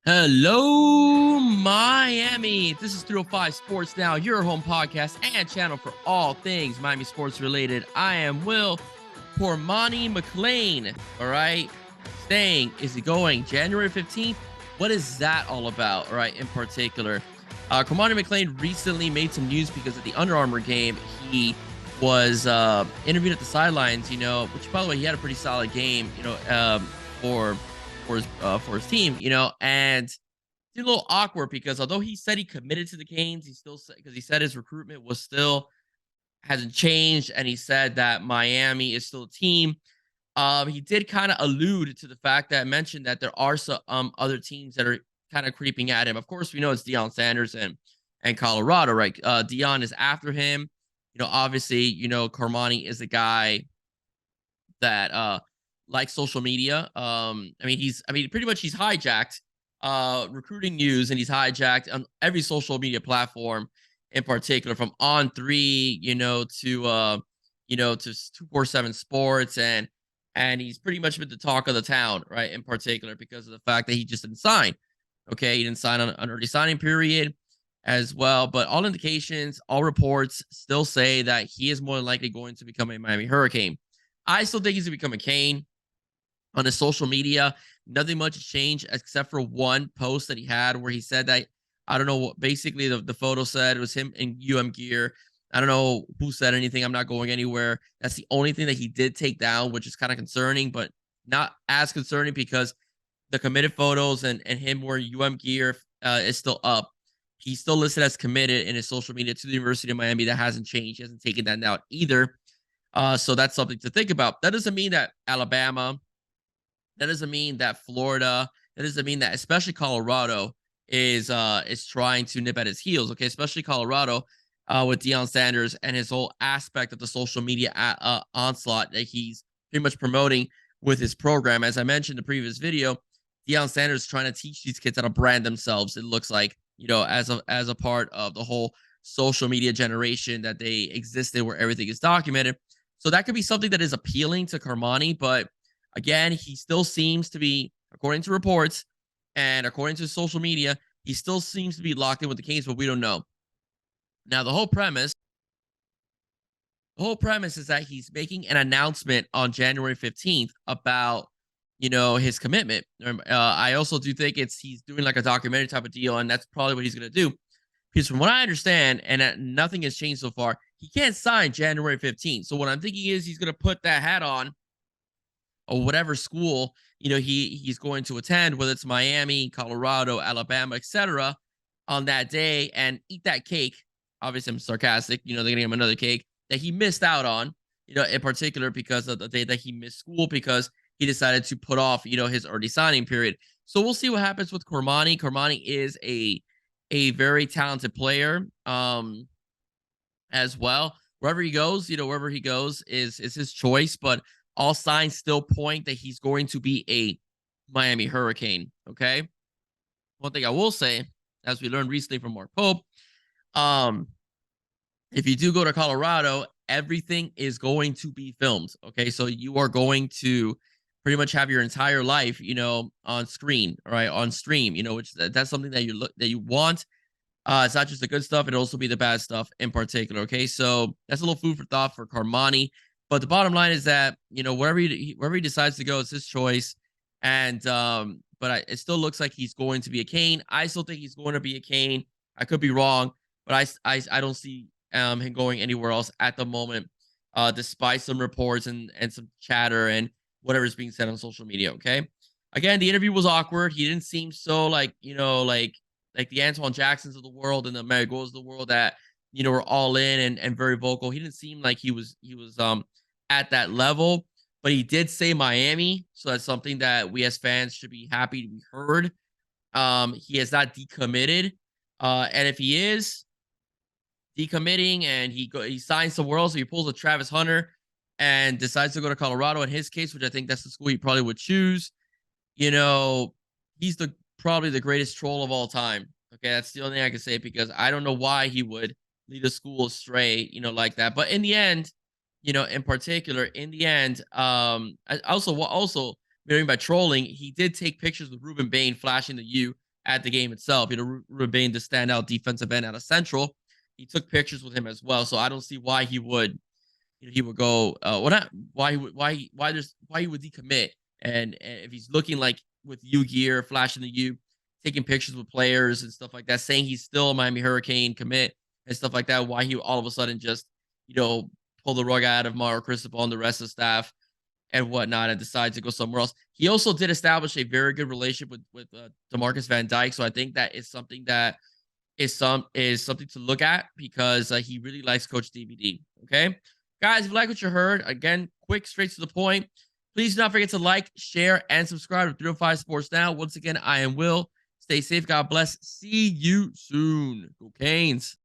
Hello, Miami. This is 305 Sports Now, your home podcast and channel for all things Miami sports related. I am Will Cormani McClain. All right. Staying, is he going January 15th? What is that all about? All right. In particular, Cormani McClain recently made some news because at the Under Armour game, he was interviewed at the sidelines, which by the way, he had a pretty solid game, for for his team, and it's a little awkward because although he said he committed to the Canes, he still said because he said his recruitment was still hasn't changed, and he said that Miami is still a team. He did kind of allude to the fact that mentioned that there are some other teams that are kind of creeping at him. Of course, we know it's Deion Sanders and Colorado, right? Deion is after him. Obviously, Cormani is a guy that like social media. Pretty much he's hijacked recruiting news, and he's hijacked on every social media platform in particular, from On3, to 247 Sports, and he's pretty much been the talk of the town, right? In particular, because of the fact that he just didn't sign. Okay, he didn't sign on an early signing period as well. But all indications, all reports still say that he is more than likely going to become a Miami Hurricane. I still think he's going to become a Cane on his social media. Nothing much has changed except for one post that he had where he said that, I don't know what, basically the photo said it was him in gear. I don't know who said anything. I'm not going anywhere. That's the only thing that he did take down, which is kind of concerning, but not as concerning because the committed photos and him wearing gear is still up. He's still listed as committed in his social media to the University of Miami. That hasn't changed. He hasn't taken that down either. So that's something to think about. That doesn't mean that Alabama, that doesn't mean that Florida, that doesn't mean that especially Colorado is trying to nip at his heels. Okay, especially Colorado with Deion Sanders and his whole aspect of the social media onslaught that he's pretty much promoting with his program. As I mentioned in the previous video, Deion Sanders is trying to teach these kids how to brand themselves. It looks like, as a part of the whole social media generation that they existed, where everything is documented. So that could be something that is appealing to Cormani, but again, he still seems to be, according to reports and according to social media, he still seems to be locked in with the Canes, but we don't know. Now, the whole premise is that he's making an announcement on January 15th about, his commitment. I also do think he's doing like a documentary type of deal, and that's probably what he's going to do. Because from what I understand, and nothing has changed so far, he can't sign January 15th. So what I'm thinking is he's going to put that hat on, or whatever school he's going to attend, whether it's Miami, Colorado, Alabama, etc., on that day, and eat that cake. Obviously, I'm sarcastic. They're gonna give him another cake that he missed out on. In particular because of the day that he missed school because he decided to put off his early signing period. So we'll see what happens with Cormani. Cormani is a very talented player, as well. Wherever he goes is his choice, but all signs still point that he's going to be a Miami Hurricane. Okay. One thing I will say, as we learned recently from Mark Pope, if you do go to Colorado, everything is going to be filmed. Okay. So you are going to pretty much have your entire life, on screen, all right, on stream, which that's something that you want. It's not just the good stuff; it'll also be the bad stuff in particular. Okay, so that's a little food for thought for Carmani. But the bottom line is that wherever he decides to go, it's his choice. And it still looks like he's going to be a Cane. I still think he's going to be a Cane. I could be wrong, but I don't see him going anywhere else at the moment, despite some reports and some chatter and whatever's being said on social media. Okay, again, the interview was awkward. He didn't seem so like the Antoine Jacksons of the world and the Marigolds of the world that were all in and very vocal. He didn't seem like he was at that level, but he did say Miami, so that's something that we as fans should be happy to be heard. He has not decommitted, and if he is decommitting and he signs somewhere else, so he pulls a Travis Hunter and decides to go to Colorado in his case, which I think that's the school he probably would choose. He's probably the greatest troll of all time. Okay, that's the only thing I can say because I don't know why he would lead a school astray, like that. But in the end, in particular, also, meaning by trolling, he did take pictures with Ruben Bain flashing the U at the game itself. Remain the standout defensive end out of Central. He took pictures with him as well, so I don't see why he would he would go why he would decommit and if he's looking like with U gear, flashing the U, taking pictures with players and stuff like that, saying he's still a Miami Hurricane commit and stuff like that, why he all of a sudden just pull the rug out of Mario Cristobal and the rest of the staff and whatnot and decide to go somewhere else. He also did establish a very good relationship with DeMarcus Van Dyke, so I think that is something that is something to look at because he really likes Coach DVD. Okay, guys, if you like what you heard, again, quick, straight to the point. Please do not forget to like, share, and subscribe to 305 Sports Now. Once again, I am Will. Stay safe. God bless. See you soon. Go Canes.